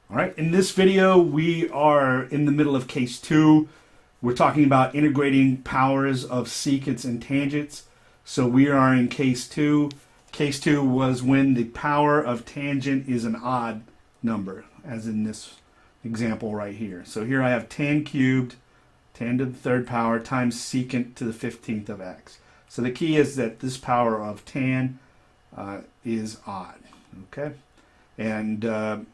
All right, in this video, we are in the middle of case 2. We're talking about integrating powers of secants and tangents. So we are in case 2. Case 2 was when the power of tangent is an odd number, as in this example right here. So here I have tan cubed, tan to the third power, times secant to the 15th of x. So the key is that this power of tan is odd, okay? And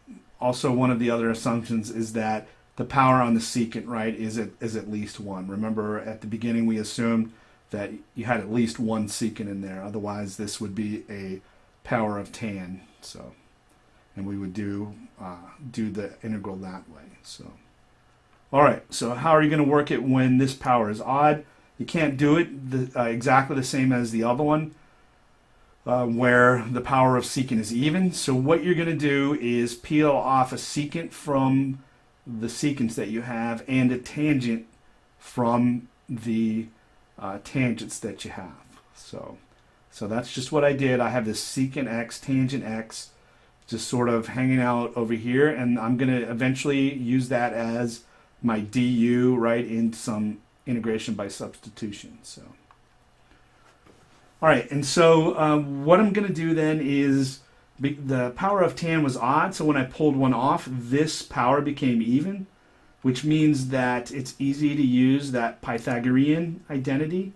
also, one of the other assumptions is that the power on the secant, right, is at least 1. Remember, at the beginning we assumed that you had at least one secant in there. Otherwise, this would be a power of tan. So, and we would do the integral that way. So, all right. So, how are you going to work it when this power is odd? You can't do it exactly the same as the other one. Where the power of secant is even. So what you're going to do is peel off a secant from the secants that you have and a tangent from the tangents that you have. So that's just what I did. I have this secant x, tangent x, just sort of hanging out over here, and I'm going to eventually use that as my du, right, in some integration by substitution. So. All right, and so what I'm going to do then is the power of tan was odd, so when I pulled one off, this power became even, which means that it's easy to use that Pythagorean identity,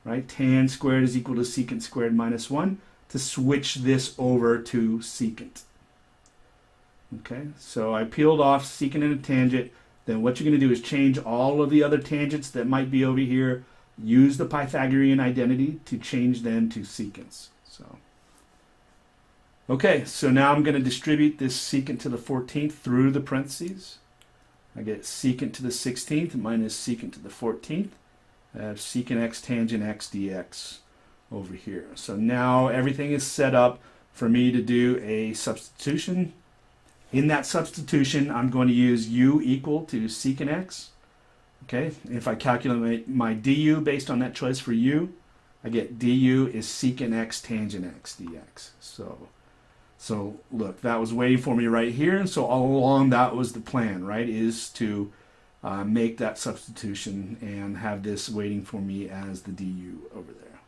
right? Tan squared is equal to secant squared minus 1 to switch this over to secant. Okay, so I peeled off secant and a tangent. Then what you're going to do is change all of the other tangents that might be over here. Use the Pythagorean identity to change them to secants. So, okay, so now I'm going to distribute this secant to the 14th through the parentheses. I get secant to the 16th minus secant to the 14th. I have secant x tangent x dx over here. So now everything is set up for me to do a substitution. In that substitution, I'm going to use u equal to secant x. Okay, if I calculate my du based on that choice for u, I get du is secant x tangent x dx. So look, that was waiting for me right here, and so all along that was the plan, right, is to make that substitution and have this waiting for me as the du over there.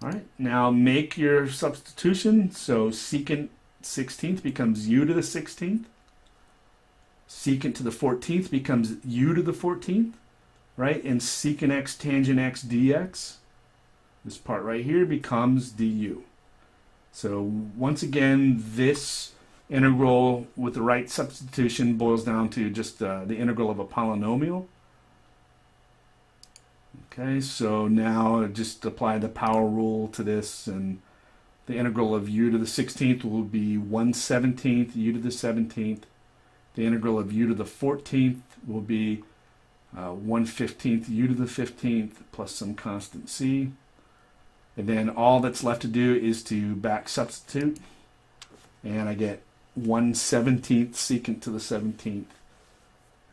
All right, now make your substitution. So secant 16th becomes u to the 16th. Secant to the 14th becomes u to the 14th, right? And secant x tangent x dx, this part right here, becomes du. So once again, this integral with the right substitution boils down to just the integral of a polynomial. Okay, so now just apply the power rule to this, and the integral of u to the 16th will be 1/17 u to the 17th. The integral of u to the 14th will be 1/15 u to the 15th plus some constant c. And then all that's left to do is to back substitute. And I get 1/17 secant to the 17th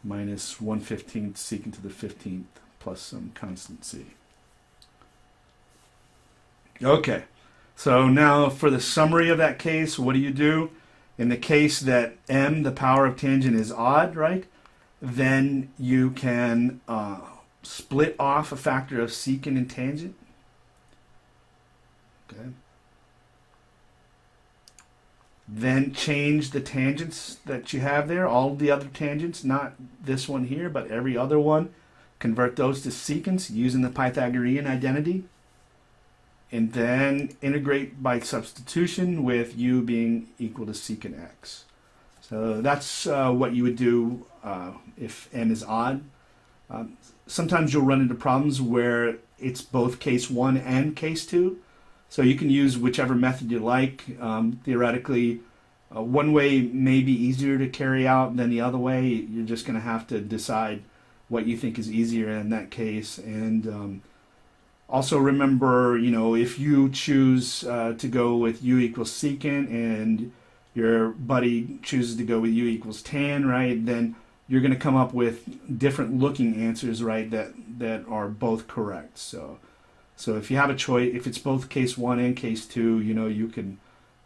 minus 1/15 secant to the 15th plus some constant c. Okay, so now for the summary of that case, what do? In the case that m, the power of tangent, is odd, right, then you can split off a factor of secant and tangent. Okay. Then change the tangents that you have there, all the other tangents, not this one here, but every other one. Convert those to secants using the Pythagorean identity. And then integrate by substitution with u being equal to secant x. So that's what you would do if m is odd. Sometimes you'll run into problems where it's both case 1 and case 2. So you can use whichever method you like. Theoretically, one way may be easier to carry out than the other way. You're just going to have to decide what you think is easier in that case. And also remember, if you choose to go with u equals secant and your buddy chooses to go with u equals tan, right, then you're going to come up with different looking answers, right, that are both correct. So if you have a choice, if it's both case 1 and case 2, you can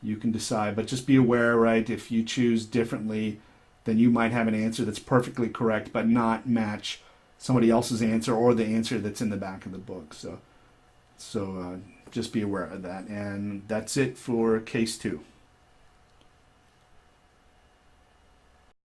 You can decide, but just be aware, right? If you choose differently, then you might have an answer that's perfectly correct, but not match somebody else's answer or the answer that's in the back of the book. So just be aware of that. And that's it for case 2.